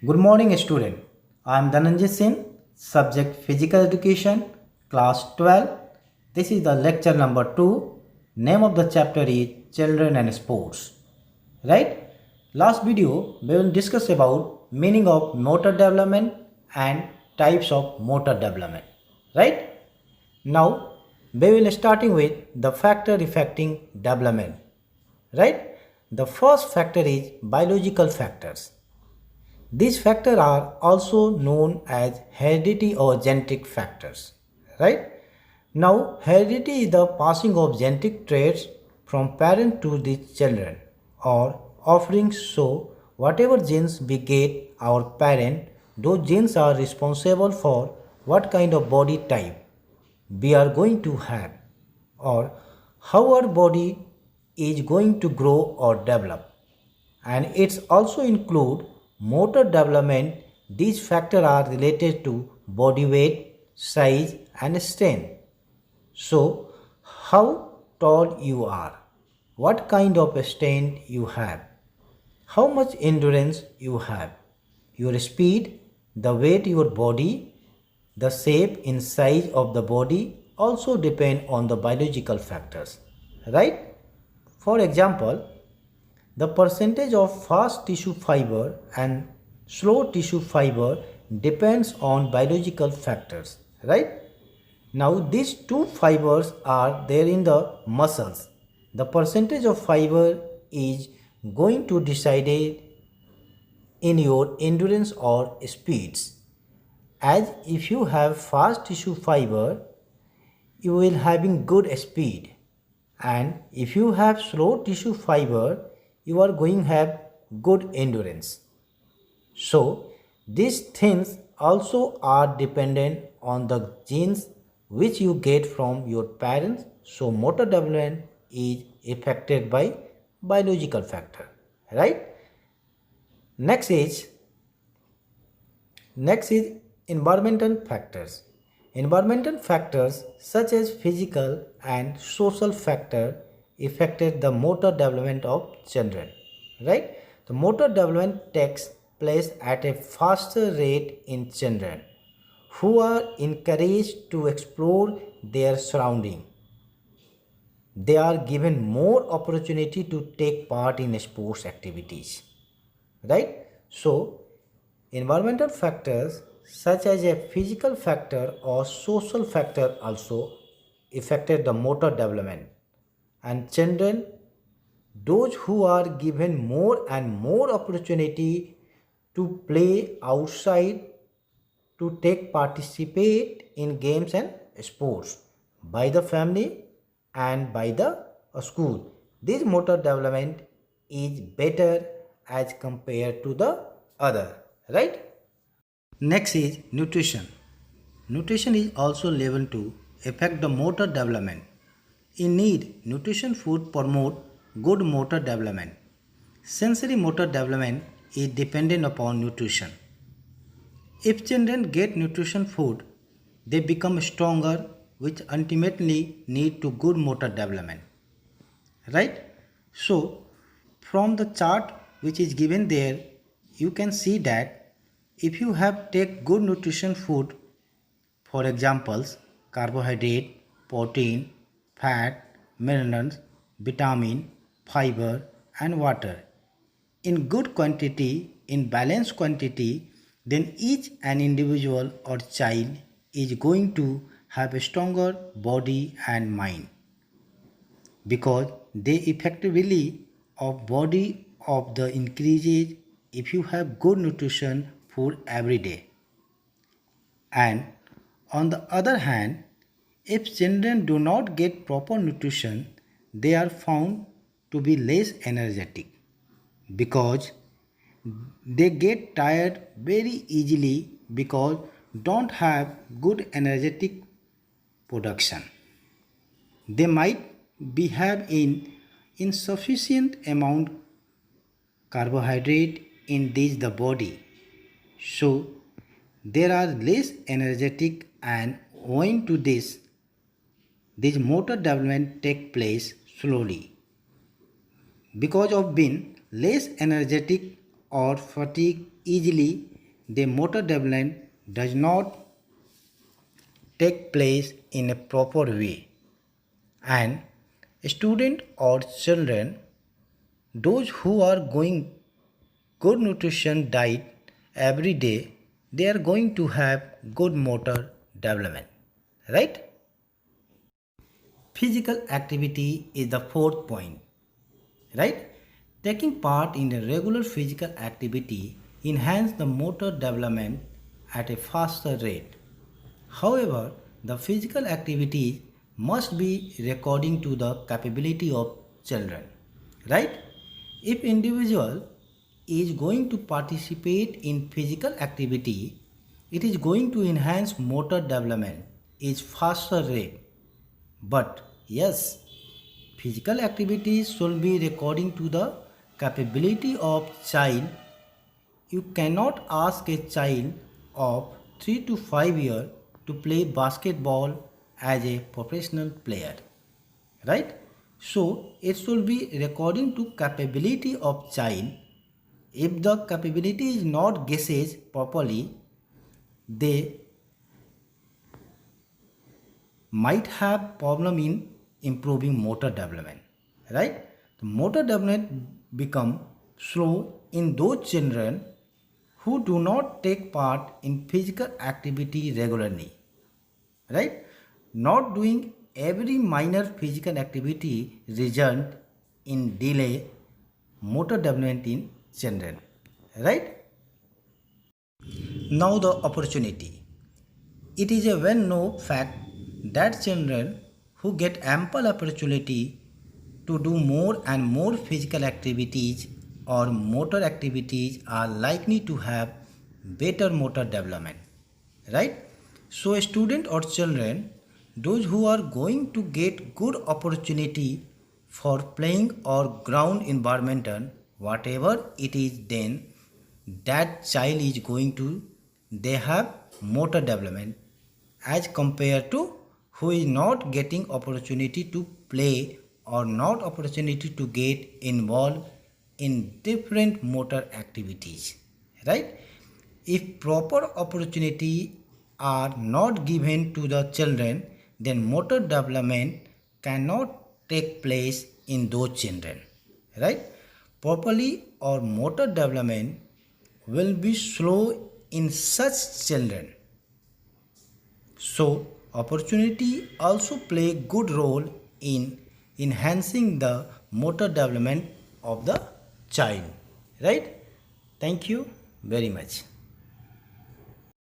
Good morning, student. I am Dhananjay Singh, subject Physical Education, class 12. This is the lecture number 2. Name of the chapter is Children and Sports. Right? Last video we will discuss about meaning of motor development and types of motor development. Right? Now we will starting with the factor affecting development. Right? The first factor is biological factors. These factors are also known as heredity or genetic factors, right? Now, heredity is the passing of genetic traits from parent to the children or offerings. So, whatever genes we get our parent, those genes are responsible for what kind of body type we are going to have or how our body is going to grow or develop, and it's also include motor development. These factors are related to body weight, size and strength. So how tall you are, what kind of strength you have, how much endurance you have, your speed, the weight your body, the shape and size of the body also depend on the biological factors, right? For example, the percentage of fast tissue fiber and slow tissue fiber depends on biological factors, right? Now these two fibers are there in the muscles. The percentage of fiber is going to decide in your endurance or speeds. As if you have fast tissue fiber, you will having good speed, and if you have slow tissue fiber, you are going to have good endurance. So these things also are dependent on the genes which you get from your parents. So motor development is affected by biological factor, right? Next is environmental factors. Environmental factors such as physical and social factor affected the motor development of children. Right? The motor development takes place at a faster rate in children who are encouraged to explore their surrounding. They are given more opportunity to take part in sports activities, right? So environmental factors such as a physical factor or social factor also affected the motor development, and children, those who are given more and more opportunity to play outside, to take participate in games and sports by the family and by the school. This motor development is better as compared to the other, right? Next is nutrition. Nutrition is also level to affect the motor development. In need nutrition food promote good motor development. Sensory motor development is dependent upon nutrition. If children get nutrition food, they become stronger, which ultimately lead to good motor development. Right? So, from the chart which is given there, you can see that if you have take good nutrition food, for examples, carbohydrate, protein, fat, minerals, vitamin, fiber, and water in good quantity, in balanced quantity, then each an individual or child is going to have a stronger body and mind, because they effectively of body of the increases if you have good nutrition food every day. And on the other hand, if children do not get proper nutrition, they are found to be less energetic, because they get tired very easily because don't have good energetic production. They might be have in insufficient amount carbohydrate in this the body, so they are less energetic, and owing to this motor development take place slowly. Because of being less energetic or fatigue easily, the motor development does not take place in a proper way, and student or children, those who are going good nutrition diet every day, they are going to have good motor development, right? Physical activity is the fourth point, right? Taking part in a regular physical activity enhance the motor development at a faster rate. However, the physical activities must be according to the capability of children, right? If individual is going to participate in physical activity, it is going to enhance motor development is faster rate. But yes, physical activities should be according to the capability of child. You cannot ask a child of 3 to 5 years to play basketball as a professional player, right? So it should be according to capability of child. If the capability is not gauged properly, they might have problem in improving motor development, right? The motor development become slow in those children who do not take part in physical activity regularly, right? Not doing every minor physical activity result in delay motor development in children, right? Now the opportunity. It is a well-known fact that children who get ample opportunity to do more and more physical activities or motor activities are likely to have better motor development, right? So student or children, those who are going to get good opportunity for playing or ground environment, whatever it is, then that child is going to, they have motor development as compared to who is not getting opportunity to play or not opportunity to get involved in different motor activities, right? If proper opportunity are not given to the children, then motor development cannot take place in those children, right? Properly or motor development will be slow in such children. So opportunity also play a good role in enhancing the motor development of the child, right? Thank you very much.